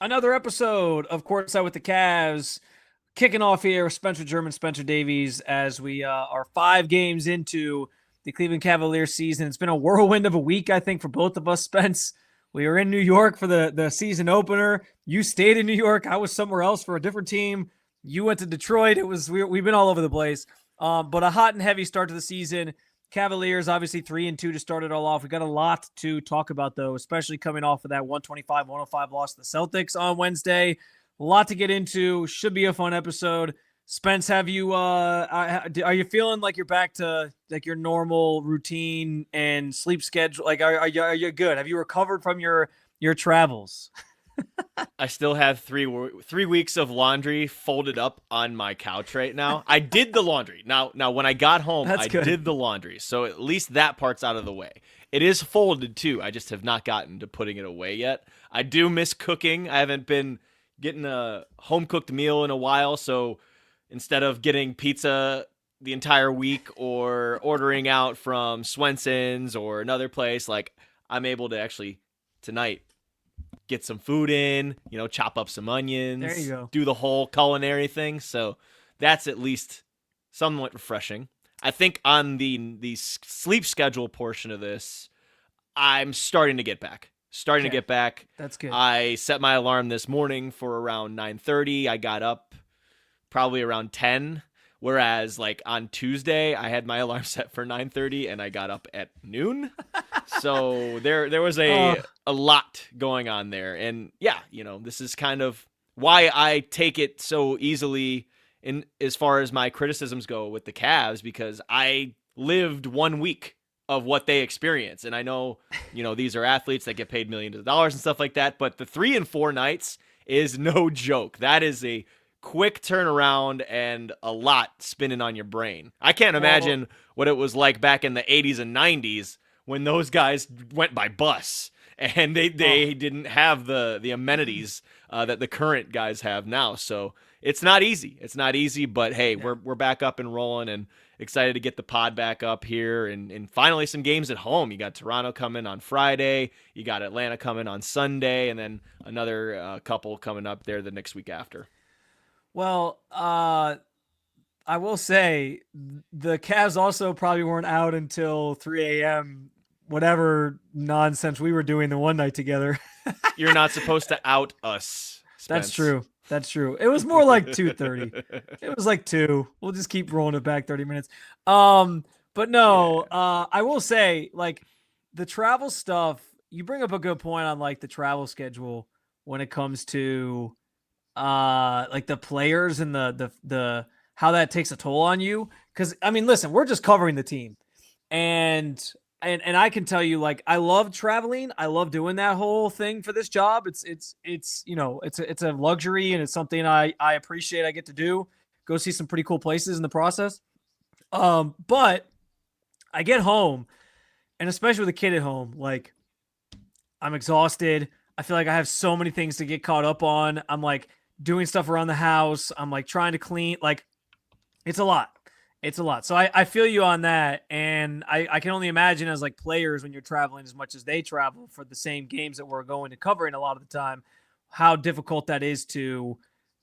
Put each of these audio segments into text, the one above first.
Another episode of Courtside with the Cavs, kicking off here. German, Spencer Davies, as we are 5 games into the Cleveland Cavaliers season. It's been a whirlwind of a week, I think, for both of us. Spence, we were in New York for the season opener. You stayed in New York. I was somewhere else for a different team. You went to Detroit. We've been all over the place. But a hot and heavy start to the season. Cavaliers, obviously 3-2 to start it all off. We got a lot to talk about, though, especially coming off of that 125-105 loss to the Celtics on Wednesday. A lot to get into. Should be a fun episode. Spence, are you feeling like you're back to like your normal routine and sleep schedule? Like, are you good? Have you recovered from your travels? I still have 3 weeks of laundry folded up on my couch right now. I did the laundry. Now when I got home, That's I good. did the laundry. So at least that part's out of the way. It is folded too. I just have not gotten to putting it away yet. I do miss cooking. I haven't been getting a home cooked meal in a while, so instead of getting pizza the entire week or ordering out from Swenson's or another place, like I'm able to actually tonight get some food in, chop up some There you onions, go. do the whole culinary thing. So that's at least somewhat refreshing. I think on the sleep schedule portion of this, I'm starting to get back. Okay, that's good. I set my alarm this morning for around 9:30. I got up probably around 10. Whereas like on Tuesday, I had my alarm set for 9:30 and I got up at noon. So there was Oh, a lot going on there. And yeah, this is kind of why I take it so easily in as far as my criticisms go with the Cavs, because I lived 1 week of what they experience. And I know, these are athletes that get paid millions of dollars and stuff like that, but the 3 and 4 nights is no joke. That is a quick turnaround and a lot spinning on your brain. I can't well, imagine what it was like back in the 80s and 90s when those guys went by bus and they oh, didn't have the amenities that the current guys have now. So it's not easy. It's not easy, but hey, yeah. we're back up and rolling and excited to get the pod back up here and finally some games at home. You got Toronto coming on Friday, you got Atlanta coming on Sunday, and then another couple coming up there the next week after. Well, I will say the Cavs also probably weren't out until 3 a.m. Whatever nonsense we were doing the one night together. You're not supposed to out us, That's Spence. true. That's true. It was more like 2:30. It was like 2. We'll just keep rolling it back 30 minutes. But no, Yeah. I will say like the travel stuff, you bring up a good point on like the travel schedule when it comes to like the players and the how that takes a toll on you. Cause I mean, listen, we're just covering the team. And and I can tell you, like, I love traveling. I love doing that whole thing for this job. It's it's a luxury and it's something I appreciate. I get to do. Go see some pretty cool places in the process. But I get home, and especially with a kid at home, like I'm exhausted. I feel like I have so many things to get caught up on. I'm like doing stuff around the house. I'm like trying to clean. Like it's a lot. It's a lot. So I feel you on that. And I can only imagine as like players when you're traveling as much as they travel for the same games that we're going to covering a lot of the time, how difficult that is to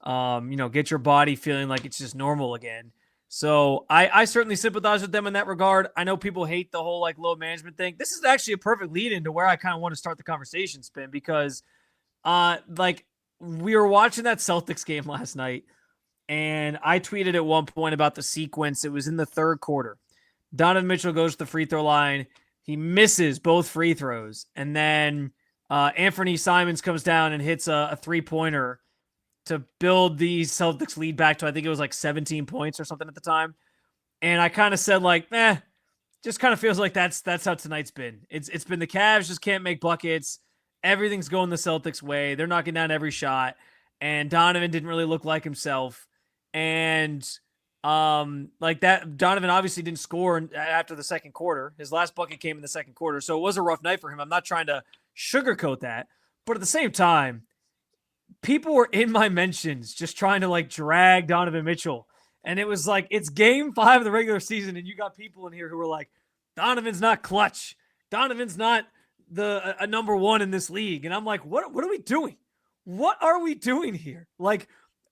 get your body feeling like it's just normal again. So I certainly sympathize with them in that regard. I know people hate the whole like load management thing. This is actually a perfect lead into where I kind of want to start the conversation, Spin, because like we were watching that Celtics game last night and I tweeted at one point about the sequence. It was in the third quarter. Donovan Mitchell goes to the free throw line. He misses both free throws. And then Anthony Simons comes down and hits a three-pointer to build the Celtics lead back to, I think it was like 17 points or something at the time. And I kind of said like, just kind of feels like that's how tonight's been. It's been the Cavs just can't make buckets. Everything's going the Celtics way. They're knocking down every shot. And Donovan didn't really look like himself. And like that, Donovan obviously didn't score after the second quarter. His last bucket came in the second quarter. So it was a rough night for him. I'm not trying to sugarcoat that. But at the same time, people were in my mentions just trying to like drag Donovan Mitchell. And it was like, it's game 5 of the regular season. And you got people in here who were like, Donovan's not clutch. Donovan's not a number 1 in this league. And I'm like, what are we doing? what are we doing here? Like,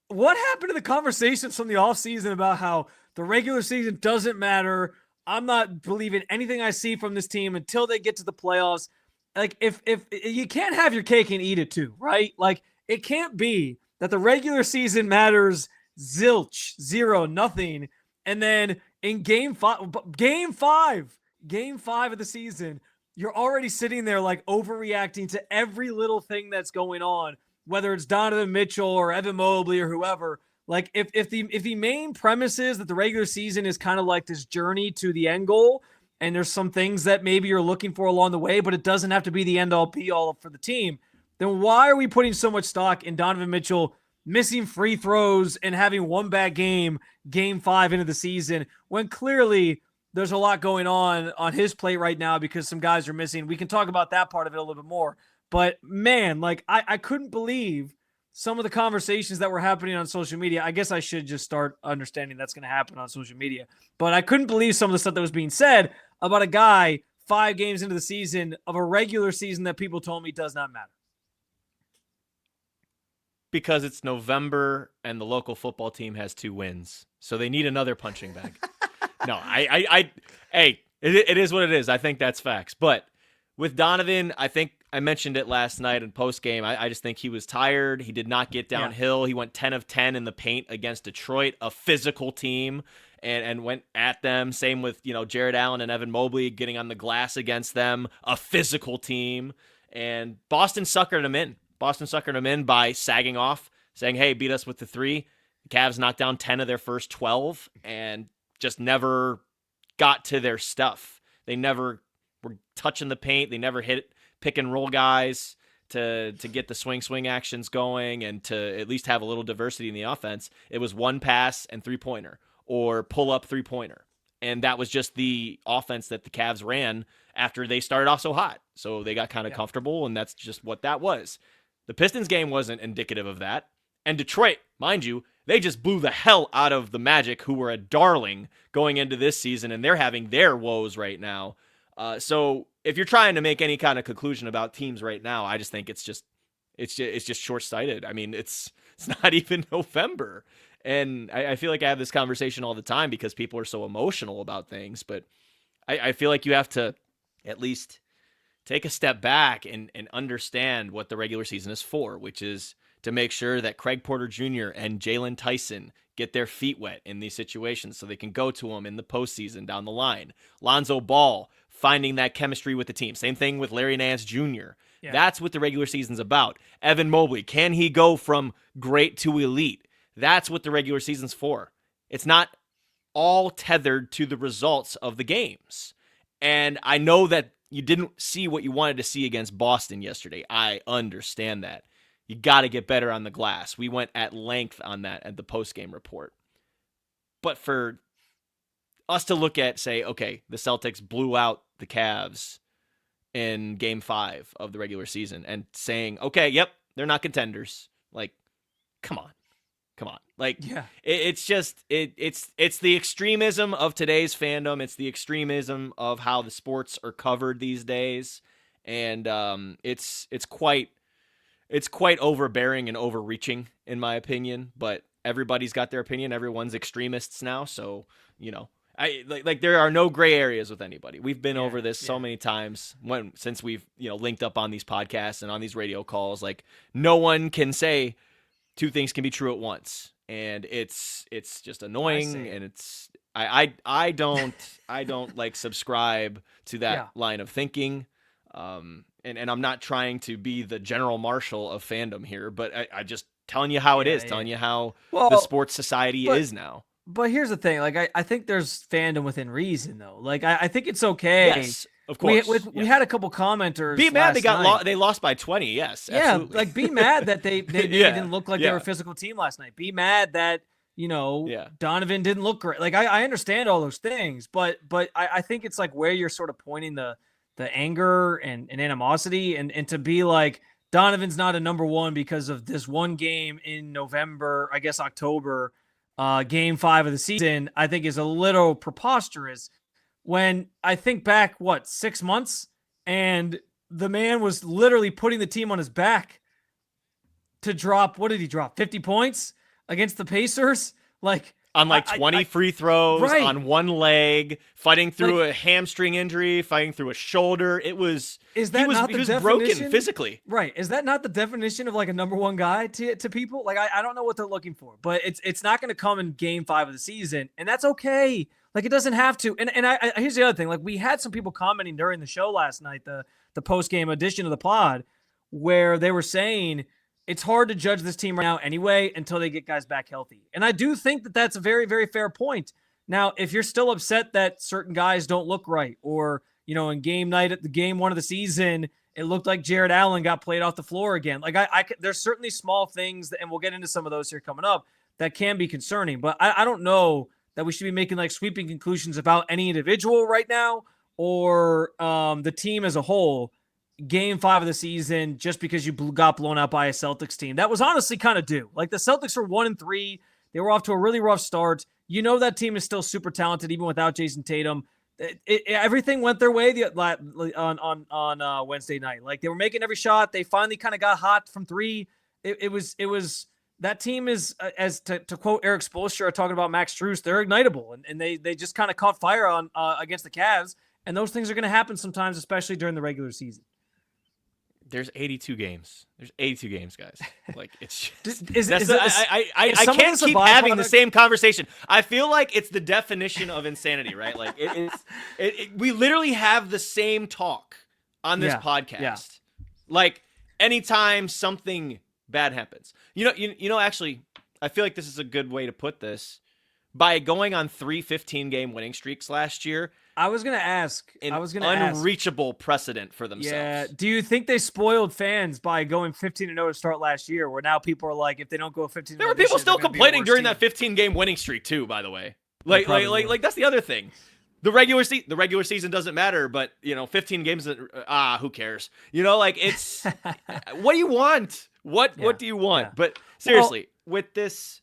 what happened to the conversations from the offseason about how the regular season doesn't matter? I'm not believing anything I see from this team until they get to the playoffs. Like, if you can't have your cake and eat it too, right? Like, it can't be that the regular season matters zilch, zero, nothing, and then in game five of the season, you're already sitting there like overreacting to every little thing that's going on, whether it's Donovan Mitchell or Evan Mobley or whoever. Like if the main premise is that the regular season is kind of like this journey to the end goal, and there's some things that maybe you're looking for along the way, but it doesn't have to be the end all be all for the team, then why are we putting so much stock in Donovan Mitchell missing free throws and having one bad game 5 into the season, when clearly there's a lot going on his plate right now because some guys are missing? We can talk about that part of it a little bit more. But man, like I couldn't believe some of the conversations that were happening on social media. I guess I should just start understanding that's going to happen on social media. But I couldn't believe some of the stuff that was being said about a guy 5 games into the season of a regular season that people told me does not matter. Because it's November and the local football team has 2 wins, so they need another punching bag. No, hey, it is what it is. I think that's facts. But with Donovan, I think I mentioned it last night in postgame. I just think he was tired. He did not get downhill. Yeah. He went 10 of 10 in the paint against Detroit, a physical team, and went at them. Same with, Jared Allen and Evan Mobley getting on the glass against them, a physical team. And Boston suckered him in. Boston suckered him in by sagging off, saying, hey, beat us with the 3. The Cavs knocked down 10 of their first 12 and just never got to their stuff. They never were touching the paint. They never hit pick and roll guys to get the swing actions going and to at least have a little diversity in the offense. It was one pass and 3-pointer or pull up 3-pointer. And that was just the offense that the Cavs ran after they started off so hot. So they got kind of comfortable, and that's just what that was. The Pistons game wasn't indicative of that. And Detroit, mind you, they just blew the hell out of the Magic, who were a darling going into this season, and they're having their woes right now. So if you're trying to make any kind of conclusion about teams right now, I just think it's just short-sighted. I mean, it's not even November. And I feel like I have this conversation all the time because people are so emotional about things, but I feel like you have to at least take a step back and understand what the regular season is for, which is to make sure that Craig Porter Jr. and Jalen Tyson get their feet wet in these situations so they can go to them in the postseason down the line. Lonzo Ball finding that chemistry with the team. Same thing with Larry Nance Jr. Yeah. That's what the regular season's about. Evan Mobley, can he go from great to elite? That's what the regular season's for. It's not all tethered to the results of the games. And I know that you didn't see what you wanted to see against Boston yesterday. I understand that. You got to get better on the glass. We went at length on that at the postgame report. But for us to look at, say, okay, the Celtics blew out the Cavs in Game 5 of the regular season and saying, okay, yep, they're not contenders. Like, come on. Like, yeah. It's just, it's the extremism of today's fandom. It's the extremism of how the sports are covered these days. And it's quite overbearing and overreaching, in my opinion. But everybody's got their opinion. Everyone's extremists now. So, I like there are no gray areas with anybody. We've been over this so many times since we've, linked up on these podcasts and on these radio calls. Like, no one can say 2 things can be true at once. And it's just annoying, and it's I don't like subscribe to that line of thinking. And I'm not trying to be the general marshal of fandom here, but I just telling you how it is, telling you how the sports society is now. But here's the thing, like I think there's fandom within reason, though. Like I think it's okay. Yes, of course. We had a couple commenters. Be mad they lost by 20. Yes, absolutely. Like be mad that they didn't look like they were a physical team last night. Be mad that Donovan didn't look great. Like I understand all those things, but I think it's like where you're sort of pointing the anger and animosity and to be like Donovan's not a number 1 because of this one game in November, I guess October. Game 5 of the season, I think is a little preposterous when I think back, 6 months, and the man was literally putting the team on his back to drop, what did he drop? 50 points against the Pacers? Like, on like 20 free throws, right. on one leg, fighting through a hamstring injury, fighting through a shoulder. He was broken physically. Right. Is that not the definition of like a number one guy to people? Like, I don't know what they're looking for, but it's not going to come in game 5 of the season, and that's okay. Like, it doesn't have to. And here's the other thing. Like, we had some people commenting during the show last night, the post-game edition of the pod, where they were saying it's hard to judge this team right now anyway until they get guys back healthy. And I do think that that's a very, very fair point. Now, if you're still upset that certain guys don't look right, or, in game 1 of the season, it looked like Jared Allen got played off the floor again. Like, there's certainly small things, and we'll get into some of those here coming up, that can be concerning. But I don't know that we should be making like sweeping conclusions about any individual right now, or the team as a whole. Game 5 of the season, just because you got blown out by a Celtics team that was honestly kind of due. Like, the Celtics were 1-3. They were off to a really rough start. That team is still super talented even without Jason Tatum. Everything went their way on Wednesday night. Like, they were making every shot. They finally kind of got hot from 3. It was that team is, as to quote Eric Spoelstra talking about Max Strus, they're ignitable, and they just kind of caught fire on against the Cavs. And those things are going to happen sometimes, especially during the regular season. There's 82 games. There's 82 games, guys. Like, it's just, I can't keep having the same conversation. I feel like it's the definition of insanity, right? Like, we literally have the same talk on this podcast. Yeah. Like, anytime something bad happens, actually, I feel like this is a good way to put this. By going on 3 15-game winning streaks last year, I was going to ask. Unreachable precedent for themselves. Yeah. Do you think they spoiled fans by going 15-0 to start last year, where now people are like, if they don't go 15-0, there were people still complaining during that 15-game winning streak too, by the way. Like that's the other thing. The regular season doesn't matter, but 15 games, who cares? It's what do you want? What do you want? Yeah. But seriously, with this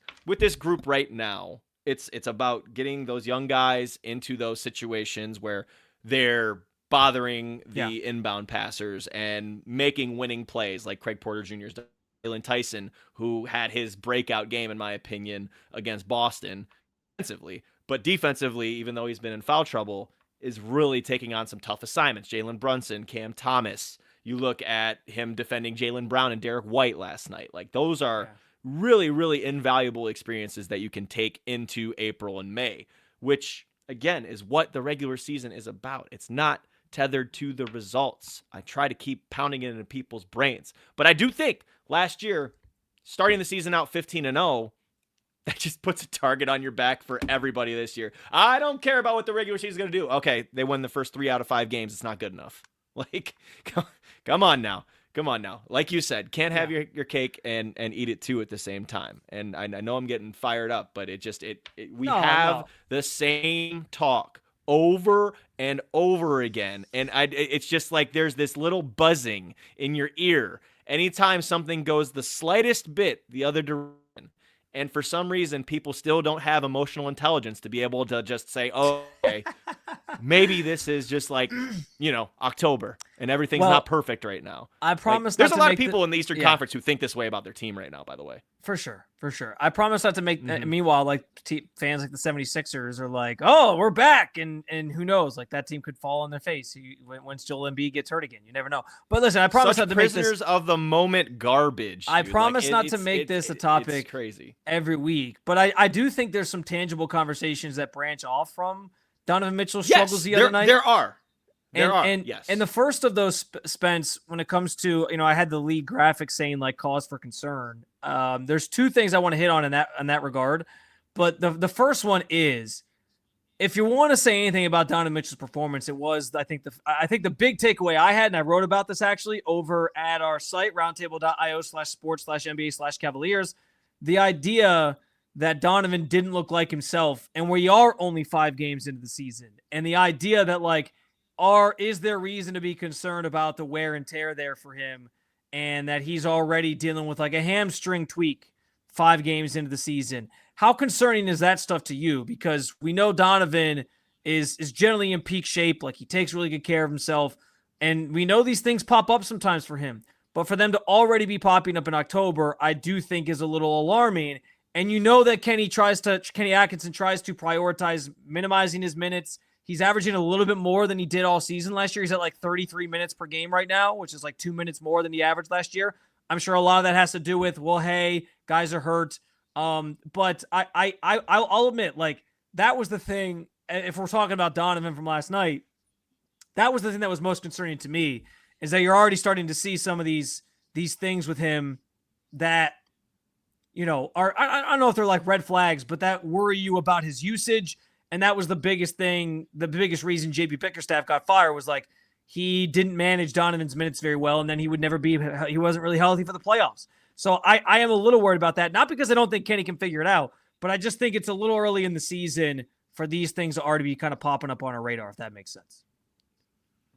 group right now, it's about getting those young guys into those situations where they're bothering the inbound passers and making winning plays, like Craig Porter Jr.'s Jalen Tyson, who had his breakout game, in my opinion, against Boston offensively. But defensively, even though he's been in foul trouble, is really taking on some tough assignments. Jalen Brunson, Cam Thomas. You look at him defending Jaylen Brown and Derek White last night. Like, those are really, really invaluable experiences that you can take into April and May, which, again, is what the regular season is about. It's not tethered to the results. I try to keep pounding it into people's brains. But I do think last year, starting the season out 15-0, that just puts a target on your back for everybody this year. I don't care about what the regular season is going to do. Okay, they won the first 3 out of 5 games. It's not good enough. Like, come on now. Come on now. Like you said, can't have your cake and eat it too at the same time. And I know I'm getting fired up, but we have the same talk over and over again. And it's just like there's this little buzzing in your ear anytime something goes the slightest bit the other direction. And for some reason, people still don't have emotional intelligence to be able to just say, oh, okay, maybe this is just like, October and everything's not perfect right now. I promise there's a lot of people in the Eastern Conference who think this way about their team right now, by the way. For sure. I promise not to make, meanwhile, like fans like the 76ers are like, oh, we're back. And who knows, like that team could fall on their face once Joel Embiid gets hurt again. You never know. But listen, I promise not to make this. Prisoners of the moment garbage. I promise not to make this a topic crazy every week. But I do think there's some tangible conversations that branch off from Donovan Mitchell's struggles the other night. There are. And yes. And the first of those, Spence, when it comes to, I had the league graphic saying like cause for concern. There's 2 things I want to hit on in that regard. But the first one is, if you want to say anything about Donovan Mitchell's performance, it was, I think the big takeaway I had, and I wrote about this actually over at our site, roundtable.io/sports/NBA/Cavaliers, the idea that Donovan didn't look like himself, and we are only 5 games into the season. And the idea that like, is there reason to be concerned about the wear and tear there for him, and that he's already dealing with like a hamstring tweak 5 games into the season? How concerning is that stuff to you? Because we know Donovan is generally in peak shape. Like, he takes really good care of himself, and we know these things pop up sometimes for him. But for them to already be popping up in October, I do think is a little alarming. And you know that Kenny Atkinson tries to prioritize minimizing his minutes. He's averaging a little bit more than he did all season last year. He's at like 33 minutes per game right now, which is like 2 minutes more than he averaged last year. I'm sure a lot of that has to do with, well, hey, guys are hurt. But I'll admit, like, that was the thing. If we're talking about Donovan from last night, that was the thing that was most concerning to me, is that you're already starting to see some of these things with him that, you know, are, I don't know if they're like red flags, but that worry you about his usage. And that was the biggest thing, the biggest reason JB Bickerstaff got fired was like, he didn't manage Donovan's minutes very well, and then he wasn't really healthy for the playoffs. So I am a little worried about that, not because I don't think Kenny can figure it out, but I just think it's a little early in the season for these things to already be kind of popping up on our radar, if that makes sense.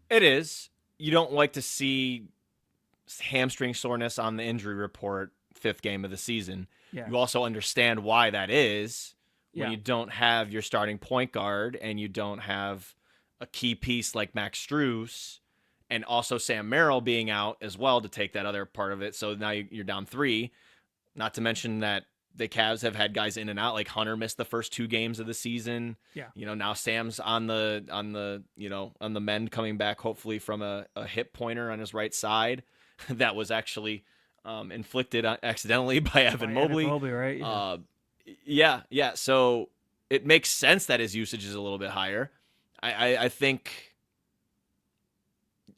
It is. You don't like to see hamstring soreness on the injury report 5th game of the season. Yeah. You also understand why that is when Yeah. you don't have your starting point guard and you don't have a key piece like Max Strus and also Sam Merrill being out as well to take that other part of it. So now you're down 3, not to mention that the Cavs have had guys in and out, like Hunter missed the first 2 games of the season. Yeah. You know, now Sam's on the mend, coming back hopefully from a hip pointer on his right side that was actually inflicted accidentally by Evan Mobley. Evan Mobley, right? Yeah. So it makes sense that his usage is a little bit higher. I think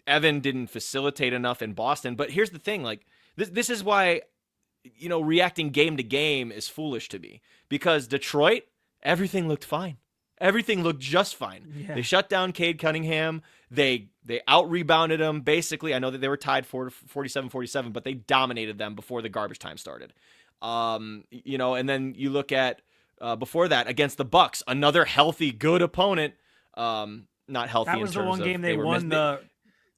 Evan didn't facilitate enough in Boston, but here's the thing, like this is why, you know, reacting game to game is foolish to me, because Detroit, everything looked fine. Everything looked just fine. Yeah. They shut down Cade Cunningham. They out-rebounded them, basically. I know that they were tied 47-47, but they dominated them before the garbage time started. You know, and then you look at before that against the Bucks, another healthy, good opponent. Not healthy. That was the one game they won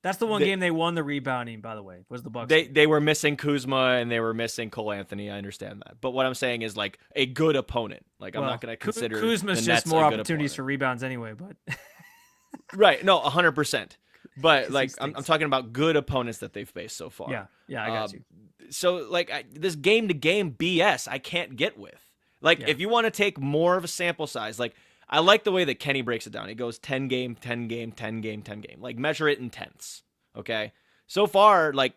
That's the one game they won the rebounding, by the way, was the Bucks. They were missing Kuzma and they were missing Cole Anthony. I understand that. But what I'm saying is, like, a good opponent. Like, I'm not going to consider Kuzma's the Nets just more a good opportunities opponent. for rebounds anyway, but Right. No, 100%. But like, I'm talking about good opponents that they've faced so far. Yeah, I got you. So like this game to game BS, I can't get with. Like, if you want to take more of a sample size, like, I like the way that Kenny breaks it down. He goes 10 game, 10 game, 10 game, 10 game. Like, measure it in tenths. Okay. So far, like,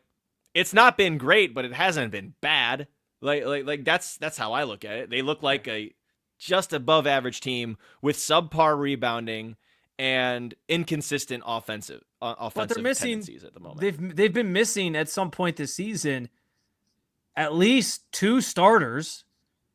it's not been great, but it hasn't been bad. Like that's how I look at it. They look like a just above average team with subpar rebounding and inconsistent offensive But they're missing tendencies at the moment. They've been missing at some point this season at least 2 starters.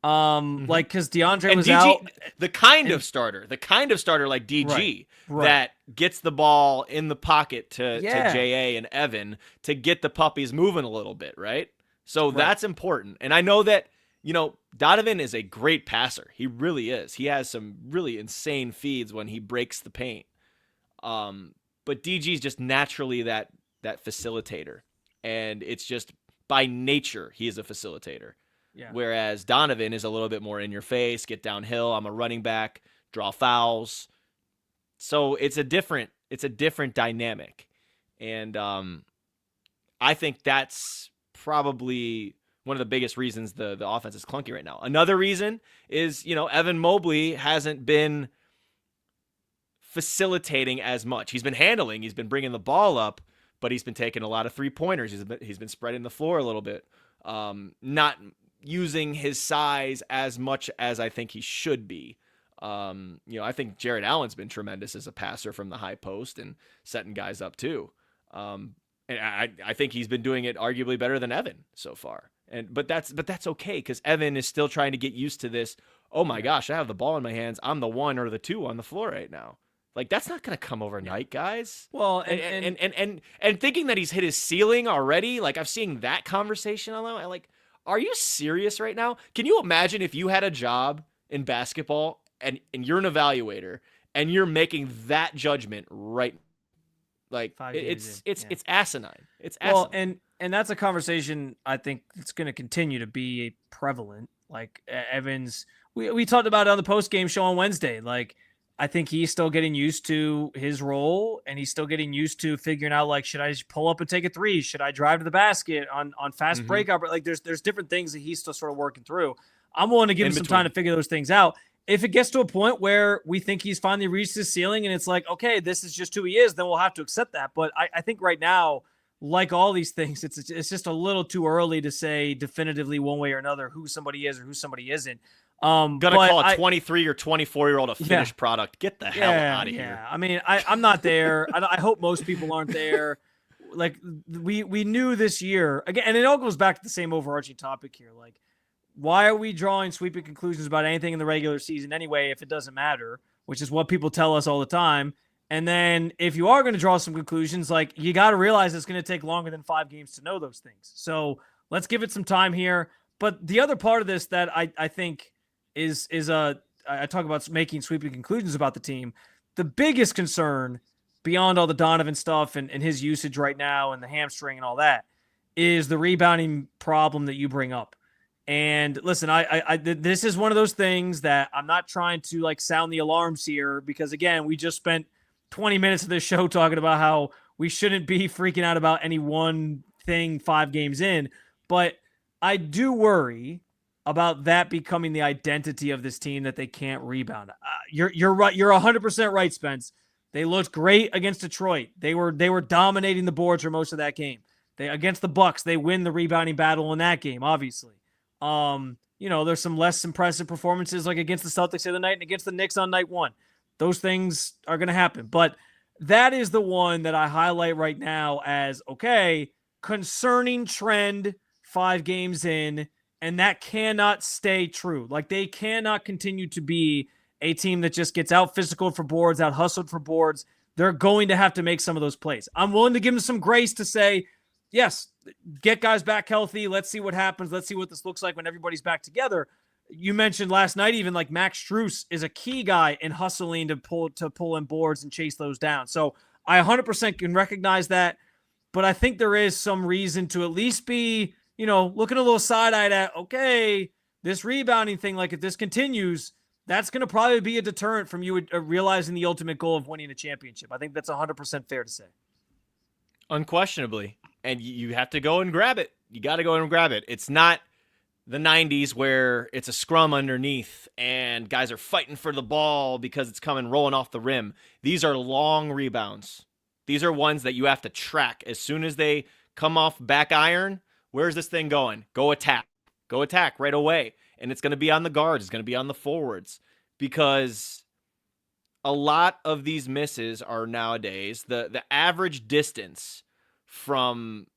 Like, because DeAndre and was DG, out. the kind of starter like DG right. that gets the ball in the pocket to JA and Evan to get the puppies moving a little bit, right? So that's important. And I know that, you know, Donovan is a great passer. He really is. He has some really insane feeds when he breaks the paint. But DG is just naturally that facilitator. And it's just by nature, he is a facilitator. Yeah. Whereas Donovan is a little bit more in your face, get downhill. I'm a running back, draw fouls. So it's a different dynamic. And I think that's probably one of the biggest reasons the offense is clunky right now. Another reason is, you know, Evan Mobley hasn't been facilitating as much. He's been handling, he's been bringing the ball up, but he's been taking a lot of 3-pointers. He's been spreading the floor a little bit. Not using his size as much as I think he should be. You know, I think Jared Allen's been tremendous as a passer from the high post and setting guys up too. And I think he's been doing it arguably better than Evan so far. But that's okay, because Evan is still trying to get used to this. Oh my gosh, I have the ball in my hands. I'm the 1 or the 2 on the floor right now. Like, that's not going to come overnight, guys. Well, and thinking that he's hit his ceiling already, like, I've seen that conversation online. Like, are you serious right now? Can you imagine if you had a job in basketball and you're an evaluator and you're making that judgment right? Like, it's asinine. It's asinine. Well, and that's a conversation I think it's going to continue to be prevalent. Like, Evans, we talked about it on the post game show on Wednesday. Like, I think he's still getting used to his role, and he's still getting used to figuring out, like, should I just pull up and take a three? Should I drive to the basket on fast breakout? Like, there's different things that he's still sort of working through. I'm willing to give him some time to figure those things out. If it gets to a point where we think he's finally reached his ceiling and it's like, okay, this is just who he is, then we'll have to accept that. But I think right now, like all these things, it's just a little too early to say definitively one way or another who somebody is or who somebody isn't. Gonna call a 23 or 24-year-old a finished product. Get the hell out of here. I mean, I'm not there. I hope most people aren't there. Like, we knew this year again, and it all goes back to the same overarching topic here. Like, why are we drawing sweeping conclusions about anything in the regular season anyway if it doesn't matter? Which is what people tell us all the time. And then if you are going to draw some conclusions, like, you got to realize it's going to take longer than 5 games to know those things. So let's give it some time here. But the other part of this that I think is I talk about making sweeping conclusions about the team. The biggest concern beyond all the Donovan stuff and his usage right now and the hamstring and all that is the rebounding problem that you bring up. And listen, this is one of those things that I'm not trying to, like, sound the alarms here, because again, we just spent 20 minutes of this show talking about how we shouldn't be freaking out about any one thing 5 games in. But I do worry about that becoming the identity of this team, that they can't rebound. You're right. You're 100% right, Spence. They looked great against Detroit. They were dominating the boards for most of that game. Against the Bucks, they win the rebounding battle in that game, obviously. There's some less impressive performances, like against the Celtics the other night and against the Knicks on night 1. Those things are going to happen. But that is the one that I highlight right now as, okay, concerning trend 5 games in, and that cannot stay true. Like, they cannot continue to be a team that just gets out physical for boards, out hustled for boards. They're going to have to make some of those plays. I'm willing to give them some grace to say, yes, get guys back healthy. Let's see what happens. Let's see what this looks like when everybody's back together. You mentioned last night, even, like, Max Strus is a key guy in hustling to pull in boards and chase those down. So I 100% can recognize that, but I think there is some reason to at least be, looking a little side-eyed at, okay, this rebounding thing, like, if this continues, that's going to probably be a deterrent from you realizing the ultimate goal of winning a championship. I think that's 100% fair to say. Unquestionably. And you have to go and grab it. You got to go and grab it. It's not the 90s where it's a scrum underneath and guys are fighting for the ball because it's coming rolling off the rim. These are long rebounds. These are ones that you have to track. As soon as they come off back iron, where's this thing going? Go attack. Go attack right away. And it's going to be on the guards. It's going to be on the forwards, because a lot of these misses are nowadays the average distance from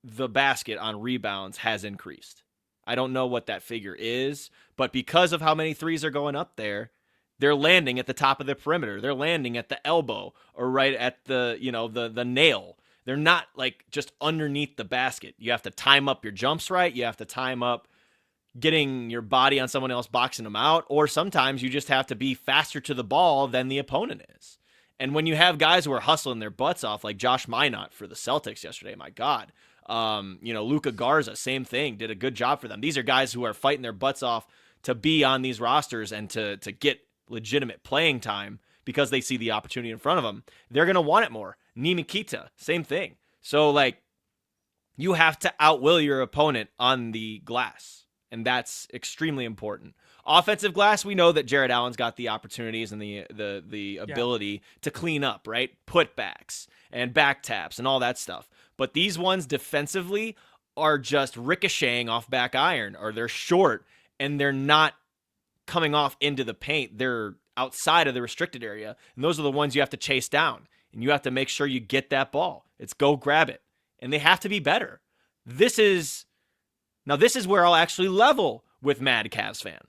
the basket on rebounds has increased. I don't know what that figure is, but because of how many threes are going up there, they're landing at the top of the perimeter. They're landing at the elbow or right at the nail. They're not, like, just underneath the basket. You have to time up your jumps right. You have to time up getting your body on someone else, boxing them out, or sometimes you just have to be faster to the ball than the opponent is. And when you have guys who are hustling their butts off, like Josh Minot for the Celtics yesterday, my God, Luka Garza, same thing, did a good job for them. These are guys who are fighting their butts off to be on these rosters and to get legitimate playing time because they see the opportunity in front of them. They're going to want it more. Nimikita, same thing. So, like, you have to outwill your opponent on the glass, and that's extremely important. Offensive glass, we know that Jared Allen's got the opportunities and the ability to clean up, right? Putbacks and back taps and all that stuff. But these ones defensively are just ricocheting off back iron, or they're short and they're not coming off into the paint. They're outside of the restricted area, and those are the ones you have to chase down, and you have to make sure you get that ball. It's go grab it, and they have to be better. This is where I'll actually level with Mad Cavs fan.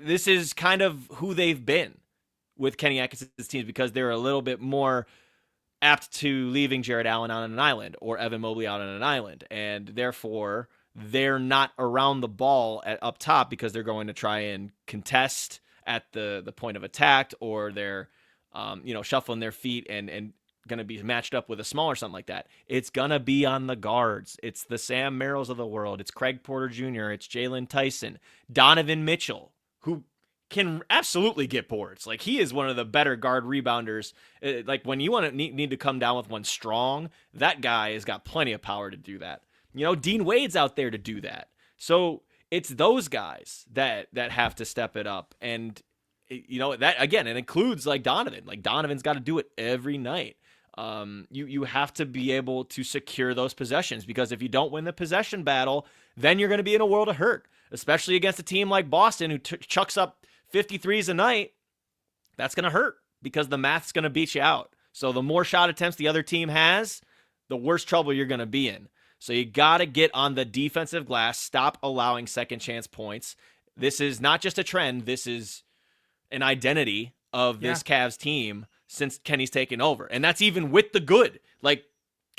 This is kind of who they've been with Kenny Atkinson's teams, because they're a little bit more apt to leaving Jared Allen on an island or Evan Mobley out on an island, and therefore they're not around the ball up top because they're going to try and contest at the point of attack, or they're shuffling their feet and going to be matched up with a small or something like that. It's going to be on the guards. It's the Sam Merrills of the world. It's Craig Porter Jr. It's Jalen Tyson, Donovan Mitchell, who can absolutely get boards. Like, he is one of the better guard rebounders. Like, when you want to need to come down with one strong, that guy has got plenty of power to do that. Dean Wade's out there to do that. So it's those guys that have to step it up. And that, again, it includes like Donovan. Like, Donovan's got to do it every night. You have to be able to secure those possessions, because if you don't win the possession battle, then you're going to be in a world of hurt, especially against a team like Boston who chucks up 53s a night. That's going to hurt because the math's going to beat you out. So the more shot attempts the other team has, the worse trouble you're going to be in. So you got to get on the defensive glass, stop allowing second chance points. This is not just a trend. This is an identity of this Cavs team since Kenny's taken over. And that's even with the good. Like,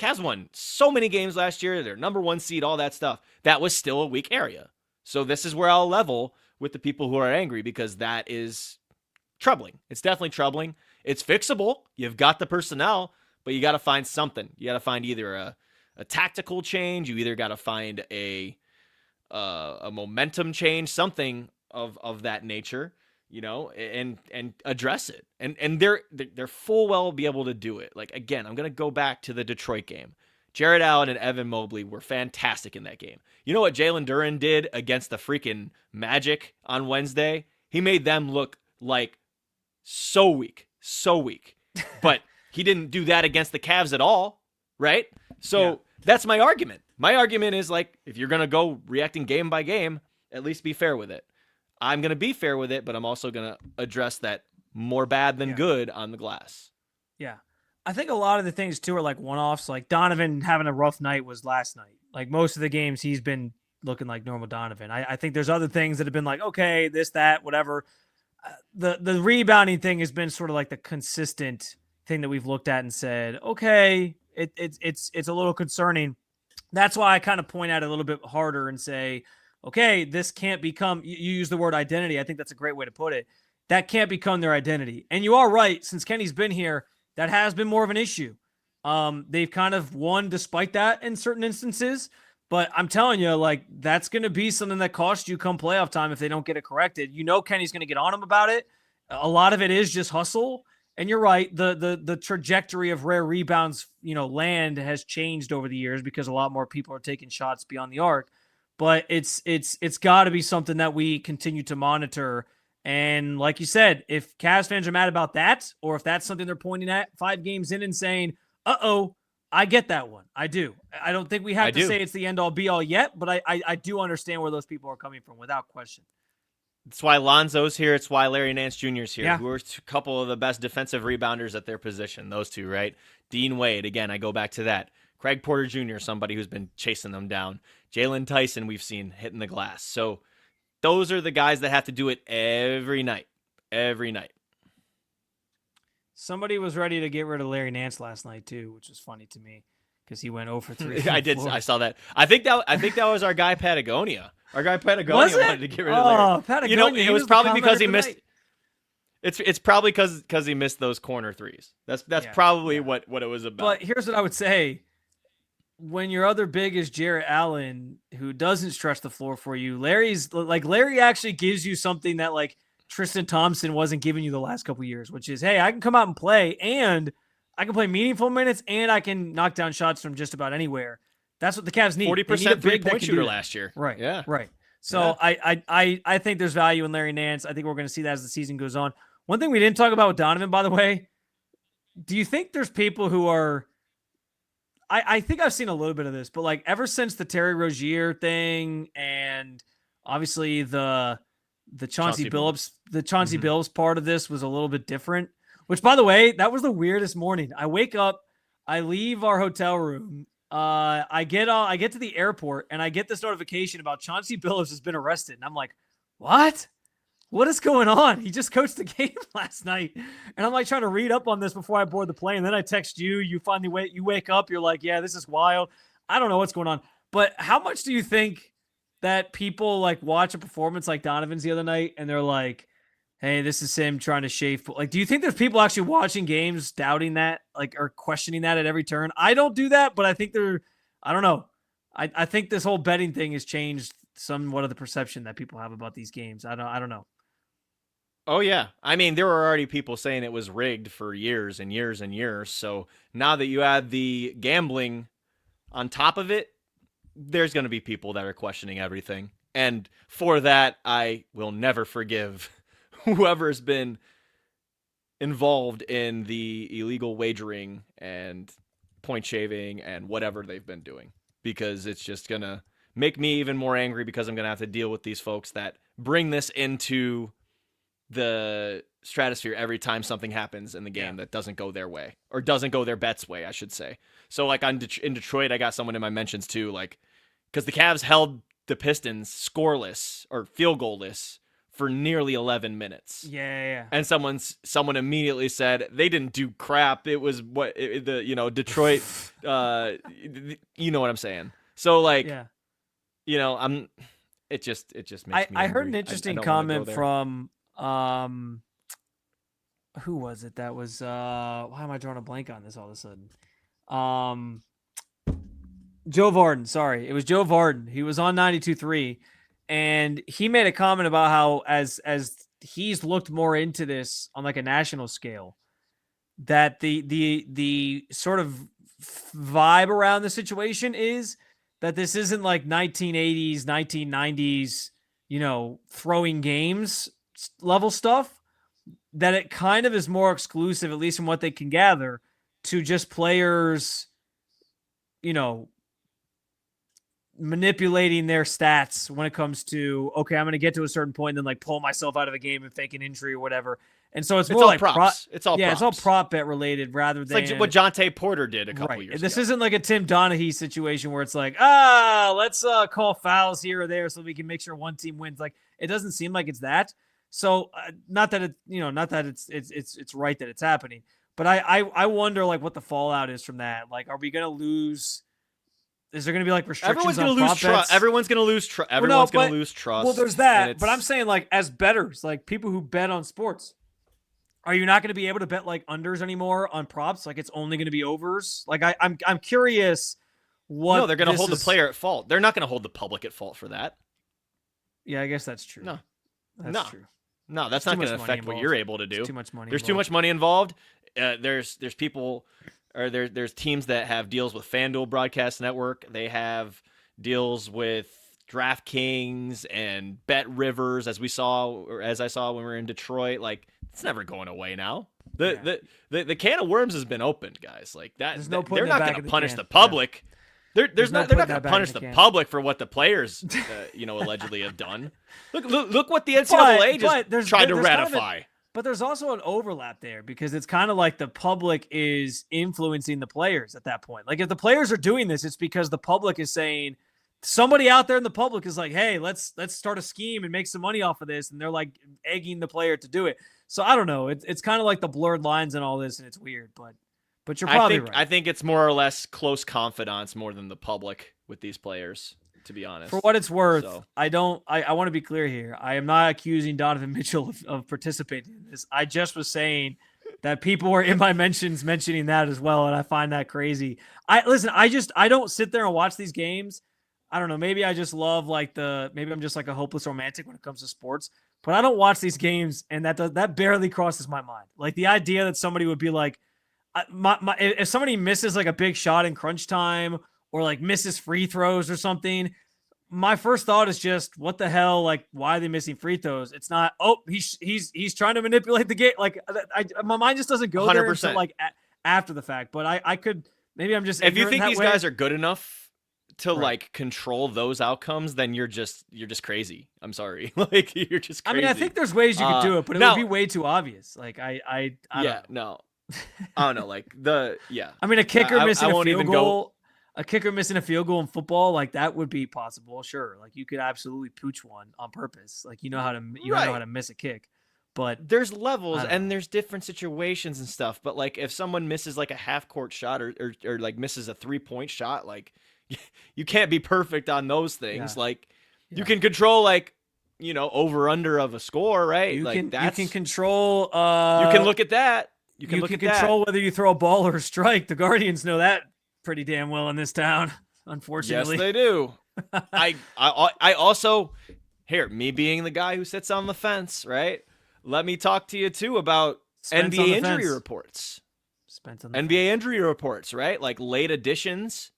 Cavs won so many games last year. They're number 1 seed, all that stuff. That was still a weak area. So this is where I'll level with the people who are angry, because that is troubling. It's definitely troubling. It's fixable. You've got the personnel, but you got to find something. You got to find either a tactical change. You either got to find a momentum change, something of that nature, and address it. And they're full well be able to do it. Like, again, I'm going to go back to the Detroit game. Jared Allen and Evan Mobley were fantastic in that game. You know what Jalen Duren did against the freaking Magic on Wednesday? He made them look like so weak. But he didn't do that against the Cavs at all, right? So that's my argument. My argument is, like, if you're going to go reacting game by game, at least be fair with it. I'm going to be fair with it, but I'm also going to address that more bad than good on the glass. Yeah. I think a lot of the things, too, are like one-offs. Like, Donovan having a rough night was last night. Like, most of the games, he's been looking like normal Donovan. I think there's other things that have been like, okay, this, that, whatever. The rebounding thing has been sort of like the consistent thing that we've looked at and said, okay, it's a little concerning. That's why I kind of point out a little bit harder and say, okay, this can't become, you use the word identity. I think that's a great way to put it. That can't become their identity. And you are right. Since Kenny's been here, that has been more of an issue. They've kind of won despite that in certain instances, but I'm telling you, like, that's going to be something that costs you come playoff time if they don't get it corrected. Kenny's going to get on them about it. A lot of it is just hustle. And you're right. The trajectory of rare rebounds, land has changed over the years because a lot more people are taking shots beyond the arc. But it's got to be something that we continue to monitor. And like you said, if Cavs fans are mad about that, or if that's something they're pointing at 5 games in and saying, uh-oh, I get that one. I do. I don't think we have to say it's the end-all be-all yet, but I do understand where those people are coming from without question. That's why Lonzo's here. It's why Larry Nance Jr. is here, who are a couple of the best defensive rebounders at their position, those two, right? Dean Wade, again, I go back to that. Craig Porter Jr., somebody who's been chasing them down. Jalen Tyson, we've seen hitting the glass. So those are the guys that have to do it every night. Every night. Somebody was ready to get rid of Larry Nance last night, too, which was funny to me because he went 0 for 3. I did. I saw that. I think that was our guy Patagonia. Our guy Patagonia wanted to get rid of Larry. Oh, Patagonia. It was probably because he missed. It's probably because he missed those corner threes. That's probably what it was about. But here's what I would say. When your other big is Jarrett Allen, who doesn't stretch the floor for you, Larry actually gives you something that, like, Tristan Thompson wasn't giving you the last couple of years, which is, hey, I can come out and play, and I can play meaningful minutes, and I can knock down shots from just about anywhere. That's what the Cavs need. 40% three-point shooter last year. Right. Yeah. Right. So I think there's value in Larry Nance. I think we're going to see that as the season goes on. One thing we didn't talk about with Donovan, by the way, do you think there's people who are – I think I've seen a little bit of this, but, like, ever since the Terry Rozier thing and obviously the Chauncey Billups part of this was a little bit different, which, by the way, that was the weirdest morning. I wake up, I leave our hotel room, I get to the airport, and I get this notification about Chauncey Billups has been arrested. And I'm like, what? What is going on? He just coached the game last night. And I'm like trying to read up on this before I board the plane. And then I text you, you finally wake up. You're like, yeah, this is wild. I don't know what's going on. But how much do you think that people, like, watch a performance like Donovan's the other night and they're like, hey, this is him trying to shave? Like, do you think there's people actually watching games doubting that, like, or questioning that at every turn? I don't do that, but I think I don't know. I think this whole betting thing has changed somewhat of the perception that people have about these games. I don't know. Oh yeah. I mean, there were already people saying it was rigged for years and years and years. So now that you add the gambling on top of it, there's going to be people that are questioning everything. And for that, I will never forgive whoever's been involved in the illegal wagering and point shaving and whatever they've been doing, because it's just going to make me even more angry, because I'm going to have to deal with these folks that bring this into the stratosphere every time something happens in the game that doesn't go their way, or doesn't go their bet's way, I should say. So like in Detroit, I got someone in my mentions too, like, because the Cavs held the Pistons scoreless or field goalless for nearly 11 minutes. Yeah. And someone immediately said they didn't do crap. It was Detroit. You know what I'm saying? So like, it just makes me angry. I heard an interesting comment from who was it? That was why am I drawing a blank on this all of a sudden? Joe Varden. Sorry, it was Joe Varden. He was on 92.3, and he made a comment about how as he's looked more into this on like a national scale, that the sort of vibe around the situation is that this isn't like 1980s, 1990s, throwing games level stuff, that it kind of is more exclusive, at least from what they can gather, to just players, manipulating their stats when it comes to, okay, I'm going to get to a certain point and then like pull myself out of a game and fake an injury or whatever. And so it's more like props. It's all prop bet related rather than like what Jonte Porter did a couple years ago. This isn't like a Tim Donaghy situation where it's like, let's call fouls here or there so we can make sure one team wins. Like, it doesn't seem like it's that. So not that it's right that it's happening, but I wonder like what the fallout is from that. Like, are we going to lose? Is there going to be like restrictions on prop bets? Everyone's going to lose trust. Everyone's going to lose trust. Well, there's that. But I'm saying, like, as bettors, like people who bet on sports, are you not going to be able to bet like unders anymore on props? Like, it's only going to be overs. Like, I'm curious what. No, they're going to hold the player at fault. They're not going to hold the public at fault for that. Yeah, I guess that's true. That's true. No, that's not going to affect what you're able to do. There's too much money. There's too much money involved. There's people. Or there's teams that have deals with FanDuel Broadcast Network. They have deals with DraftKings and Bet Rivers, as I saw when we were in Detroit. Like, it's never going away now. The can of worms has been opened, guys. Like that. They're not going to punish the public. Yeah. They're not going to punish the public for what the players, allegedly have done. Look what the NCAA just tried to ratify. But there's also an overlap there, because it's kind of like the public is influencing the players at that point. Like, if the players are doing this, it's because the public is saying, somebody out there in the public is like, hey, let's start a scheme and make some money off of this. And they're like egging the player to do it. So I don't know. It's kind of like the blurred lines and all this, and it's weird, but you're probably right. I think it's more or less close confidants more than the public with these players, to be honest. For what it's worth, I want to be clear here. I am not accusing Donovan Mitchell of participating in this. I just was saying that people were in my mentions mentioning that as well, and I find that crazy. I don't sit there and watch these games. I don't know. Maybe I just love maybe I'm just like a hopeless romantic when it comes to sports, but I don't watch these games, and that barely crosses my mind. Like, the idea that somebody would be like, if somebody misses like a big shot in crunch time, or like misses free throws or something, my first thought is just, what the hell? Like, why are they missing free throws? It's not, he's trying to manipulate the game. Like, my mind just doesn't go 100%. There until like after the fact. But I could, maybe I'm just, if you think these guys are good enough to like control those outcomes, then you're just crazy. I'm sorry. Like, you're just crazy. I mean, I think there's ways you could do it, but it would be way too obvious. Like, I don't know. I don't know. Like I mean, a kicker missing a field goal. A kicker missing a field goal in football, like, that would be possible. Sure. Like, you could absolutely pooch one on purpose. Like, you know how to miss a kick, but there's levels and there's different situations and stuff. But like, if someone misses like a half court shot or like misses a 3-point shot, like, you can't be perfect on those things. Yeah. Like, you can control like, over under of a score, right? You can control, you can look at that. You can control whether you throw a ball or a strike. The Guardians know that pretty damn well in this town, unfortunately. Yes, they do. I also, me being the guy who sits on the fence, right? let me talk to you too about Spence on NBA the injury fence. reports. Spence on the NBA fence. injury reports, right? Like late additions.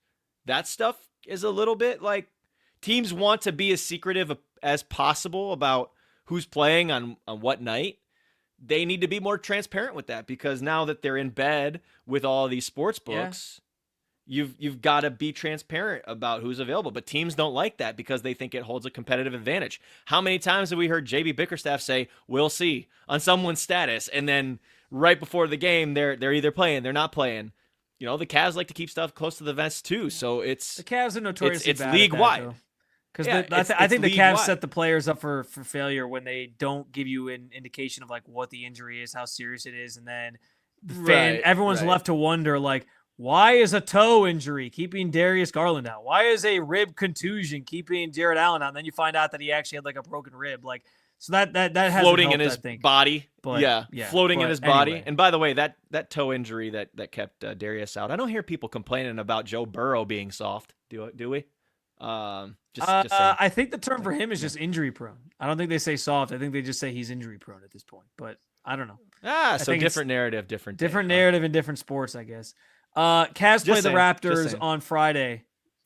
That stuff is a little bit like teams want to be as secretive as possible about who's playing on what night. They need to be more transparent with that because now that they're in bed with all these sports books, you've got to be transparent about who's available. But teams don't like that because they think it holds a competitive advantage. How many times have we heard JB Bickerstaff say, "We'll see" on someone's status, and then right before the game, they're either playing, they're not playing. You know, the Cavs like to keep stuff close to the vest too, so The Cavs are notoriously it's bad league at that, wide. though. Because Yeah, I think the league Cavs wide. set the players up for failure when they don't give you an indication of like what the injury is, how serious it is, and then everyone's left to wonder like, why is a toe injury keeping Darius Garland out? Why is a rib contusion keeping Jared Allen out? And then you find out that he actually had like a broken rib. Like, so that hasn't floating helped, in his I think. body. But, Floating in his body. Anyway. And by the way, that toe injury that kept Darius out. I don't hear people complaining about Joe Burrow being soft. Do we? Just saying. I think the term for him is just injury prone. I don't think they say soft. I think they just say he's injury prone at this point. But I don't know. So different narrative, different narrative in different sports, I guess. Cavs play the Raptors on Friday.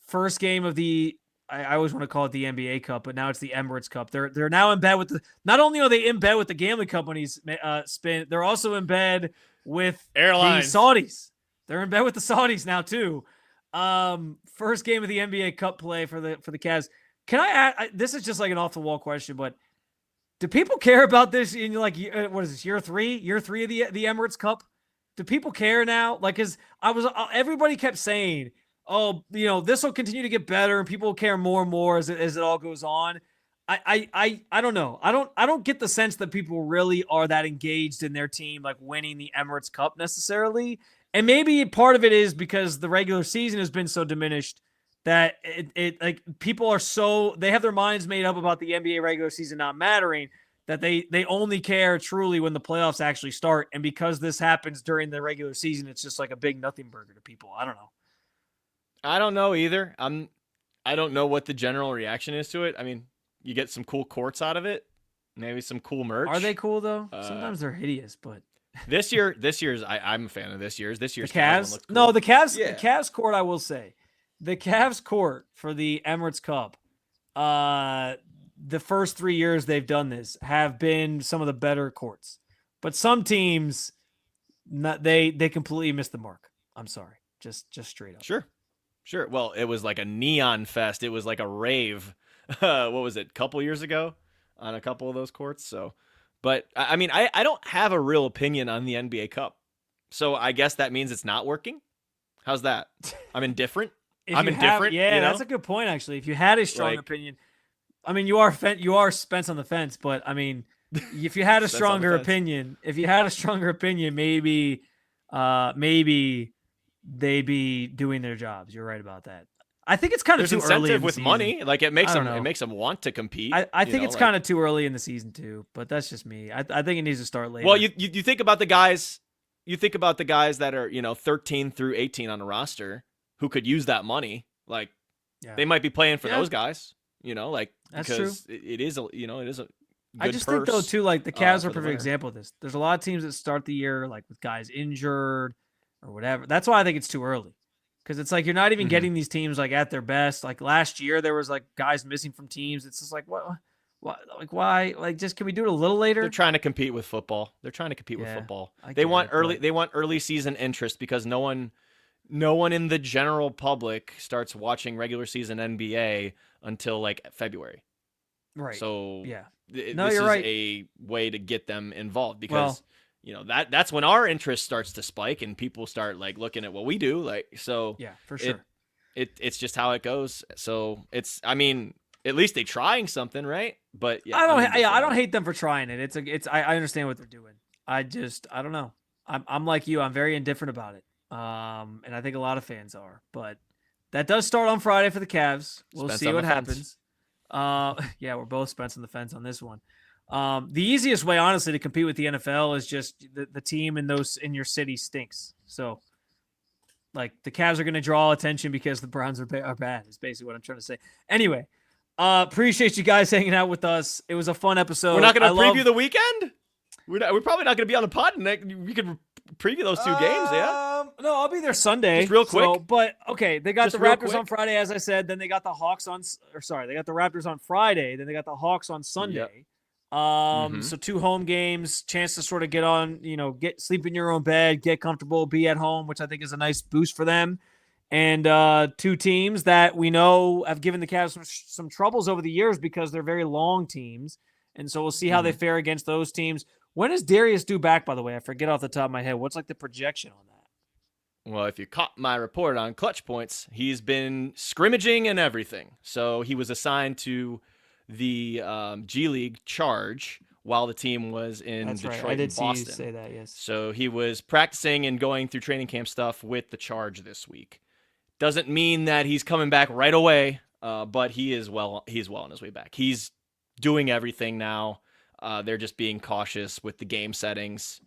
First game of the I always want to call it the NBA Cup, but now it's the Emirates Cup. They're now in bed with not only are they in bed with the gambling companies, spin, they're also in bed with airlines. The Saudis. They're in bed with the Saudis now too. First game of the NBA Cup play for the Cavs. Can I add? This is just like an off the wall question, but do people care about this in like what is this year three of the Emirates Cup? Do people care now? Like, cause everybody kept saying, oh, this will continue to get better and people will care more and more as it all goes on. I don't know. I don't get the sense that people really are that engaged in their team, like winning the Emirates Cup necessarily. And maybe part of it is because the regular season has been so diminished that it like people are they have their minds made up about the NBA regular season not mattering, that they only care truly when the playoffs actually start. And because this happens during the regular season, it's just like a big nothing burger to people. I don't know. I don't know either. I don't know what the general reaction is to it. I mean, you get some cool courts out of it, maybe some cool merch. Are they cool though? Sometimes they're hideous, but this year's I'm a fan of this year's. This year's the Cavs. Cool. No, the Cavs. Yeah. The Cavs court, I will say, the Cavs court for the Emirates Cup. The first 3 years they've done this have been some of the better courts, but some teams, they completely missed the mark. I'm sorry, just straight up. Sure. Well, it was like a neon fest. It was like a rave. What was it? A couple years ago on a couple of those courts. So, but I mean, I don't have a real opinion on the NBA Cup. So I guess that means it's not working. How's that? I'm indifferent. I'm indifferent. Yeah, that's a good point. Actually, if you had a strong opinion, I mean, you are Spence on the fence, but I mean, if you had a stronger opinion, maybe they'd be doing their jobs. You're right about that. I think it's kind of too early in the with season. Money. Like it makes them want to compete. I think it's kind of too early in the season too, but that's just me. I think it needs to start later. Well, you think about the guys. You think about the guys that are 13 through 18 on the roster who could use that money. Like they might be playing for those guys. That's because true. It is a good I just think though too, like the Cavs are a perfect example of this. There's a lot of teams that start the year like with guys injured or whatever. That's why I think it's too early. Because it's like you're not even getting these teams like at their best. Like last year, there was like guys missing from teams. It's just like what, like why? Like just can we do it a little later? They're trying to compete with football. They want early season interest because no one in the general public starts watching regular season NBA until like February. Right. So this is right. a way to get them involved because. That's when our interest starts to spike and people start like looking at what we do. Like, so yeah, for sure. It's just how it goes. So I mean, at least they trying something, right? But yeah, I don't hate them for trying it. I understand what they're doing. I don't know. I'm like you. I'm very indifferent about it. And I think a lot of fans are, but that does start on Friday for the Cavs. We'll see what happens. Yeah, we're both Spence on the fence on this one. The easiest way, honestly, to compete with the NFL is just the team in your city stinks. So, like the Cavs are going to draw attention because the Browns are bad. Is basically what I'm trying to say. Anyway, appreciate you guys hanging out with us. It was a fun episode. We're not going to preview the weekend. We're probably not going to be on the pod, and we could preview those 2 games, yeah? No, I'll be there Sunday. Just real quick. So, but, okay, they got Just the real Raptors quick. on Friday, as I said. Then they got the Hawks they got the Raptors on Friday. Then they got the Hawks on Sunday. Yep. So 2 home games, chance to sort of get on, get sleep in your own bed, get comfortable, be at home, which I think is a nice boost for them. And 2 teams that we know have given the Cavs some troubles over the years because they're very long teams. And so we'll see how they fare against those teams. When is Darius due back, by the way? I forget off the top of my head. What's like the projection on that? Well, if you caught my report on Clutch Points, he's been scrimmaging and everything. So he was assigned to the G League charge while the team was in That's Detroit right. I did and Boston. see you say that, yes. So he was practicing and going through training camp stuff with the charge this week. Doesn't mean that he's coming back right away, but he's well on his way back. He's doing everything now. They're just being cautious with the game settings.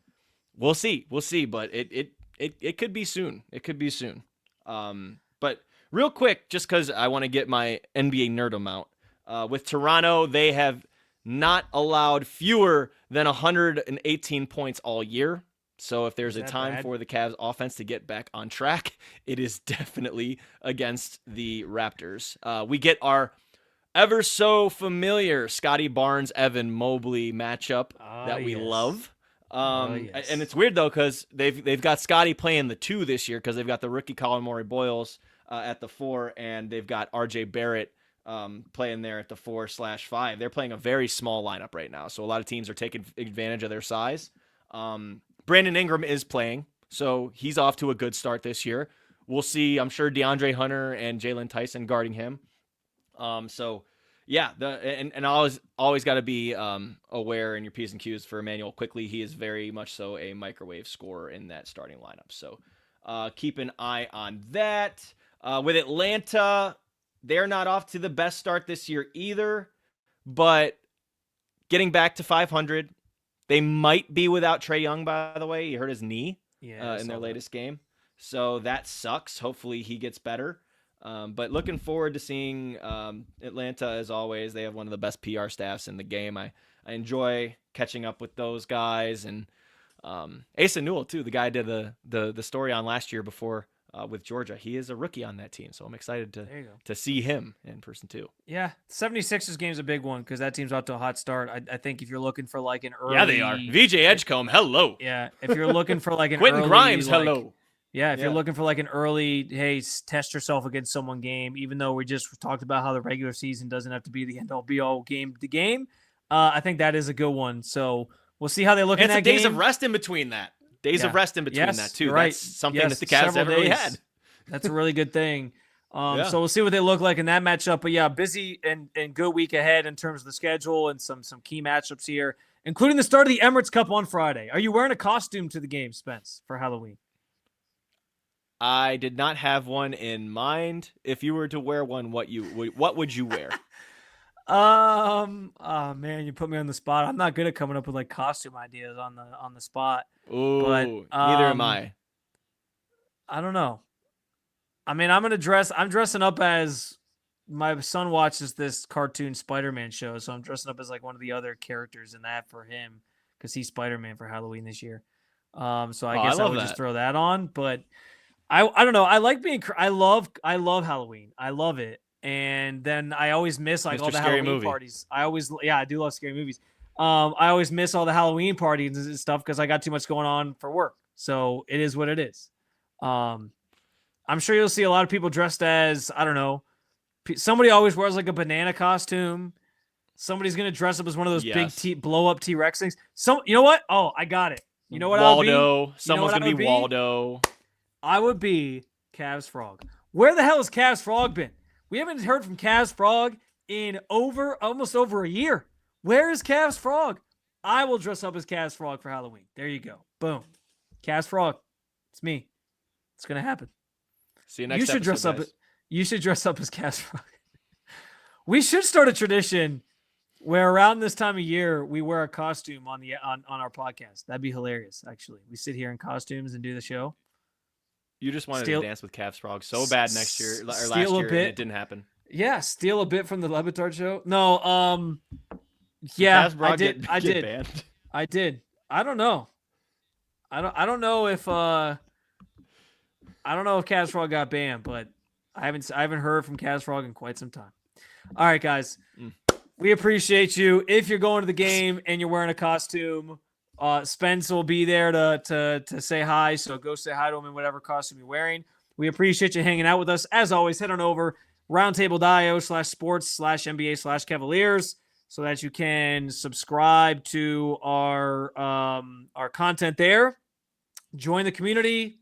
We'll see, but it could be soon. It could be soon. But real quick, just because I want to get my NBA nerdum out. With Toronto, they have not allowed fewer than 118 points all year. So if there's a time for the Cavs offense to get back on track, it is definitely against the Raptors. We get our ever so familiar Scotty Barnes, Evan Mobley matchup that we love. And it's weird though, because they've got Scotty playing the 2 this year because they've got the rookie Colin Murray Boyles at the 4, and they've got RJ Barrett playing there at the 4/5. They're playing a very small lineup right now, so a lot of teams are taking advantage of their size. Brandon Ingram is playing, so he's off to a good start this year. We'll see. I'm sure DeAndre Hunter and Jalen Tyson guarding him. So yeah, and always got to be aware in your P's and Q's for Emmanuel Quickly. He is very much so a microwave scorer in that starting lineup. So keep an eye on that. With Atlanta, they're not off to the best start this year either, but getting back to 500. They might be without Trae Young, by the way. He hurt his knee in their latest game. So that sucks. Hopefully he gets better. But looking forward to seeing Atlanta as always. They have one of the best PR staffs in the game. I enjoy catching up with those guys. And Asa Newell, too, the guy I did the story on last year before with Georgia. He is a rookie on that team, so I'm excited to see him in person, too. Yeah, 76ers game is a big one because that team's out to a hot start. I think if you're looking for like an early... Yeah, they are. VJ Edgecombe, hello. Yeah, if you're looking for like an Quentin early... Grimes, like, hello. Yeah, if you're looking for like an early, hey, test yourself against someone game, even though we just talked about how the regular season doesn't have to be the end-all be-all game to game, I think that is a good one. So we'll see how they look in that game. Days of rest in between that. Days of rest in between that, too. Right. That's something that the Cavs haven't really had. That's a really good thing. So we'll see what they look like in that matchup. But, yeah, busy and good week ahead in terms of the schedule and some key matchups here, including the start of the Emirates Cup on Friday. Are you wearing a costume to the game, Spence, for Halloween? I did not have one in mind. If you were to wear one, what would you wear? Oh man, you put me on the spot. I'm not good at coming up with like costume ideas on the spot. Ooh, but neither am I. I don't know. I mean, I'm dressing up as my son watches this cartoon Spider-Man show, so I'm dressing up as like one of the other characters in that for him because he's Spider-Man for Halloween this year. So I guess I would just throw that on, but I don't know. I like I love Halloween. I love it. And then I always miss like all the Halloween parties. I do love scary movies. I always miss all the Halloween parties and stuff because I got too much going on for work. So it is what it is. I'm sure you'll see a lot of people dressed as, I don't know, somebody always wears like a banana costume. Somebody's going to dress up as one of those big blow up T-Rex things. So you know what? Oh, I got it. You know what? Waldo. Someone's going to be Waldo. I would be Cavs Frog. Where the hell has Cavs Frog been? We haven't heard from Cavs Frog in almost over a year. Where is Cavs Frog? I will dress up as Cavs Frog for Halloween. There you go. Boom. Cavs Frog. It's me. It's going to happen. See you next episode, You should dress up as Cavs Frog. We should start a tradition where around this time of year, we wear a costume on our podcast. That'd be hilarious, actually. We sit here in costumes and do the show. You just wanted to dance with Cavs Frog so bad last year, and it didn't happen. Yeah, steal a bit from the Le Batard show. No, yeah, I did. Banned? I did. I don't know. I don't know if Kaz Frog got banned, but I haven't heard from Kaz Frog in quite some time. All right, guys. We appreciate you. If you're going to the game and you're wearing a costume, Spence will be there to say hi. So go say hi to him in whatever costume you're wearing. We appreciate you hanging out with us. As always, head on over roundtable.io/sports/NBA/Cavaliers so that you can subscribe to our content there. Join the community.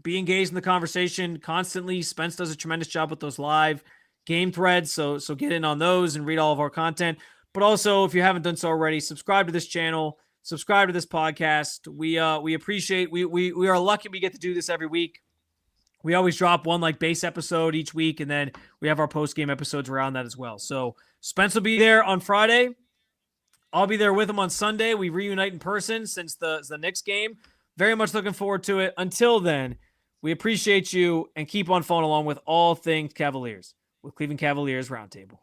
Be engaged in the conversation constantly. Spence does a tremendous job with those live game threads, so get in on those and read all of our content. But also, if you haven't done so already, subscribe to this channel, subscribe to this podcast. We appreciate we are lucky we get to do this every week. We always drop one like base episode each week, and then we have our post game episodes around that as well. So Spence will be there on Friday. I'll be there with him on Sunday. We reunite in person since the Knicks game. Very much looking forward to it. Until then, we appreciate you and keep on following along with all things Cavaliers with Cleveland Cavaliers Roundtable.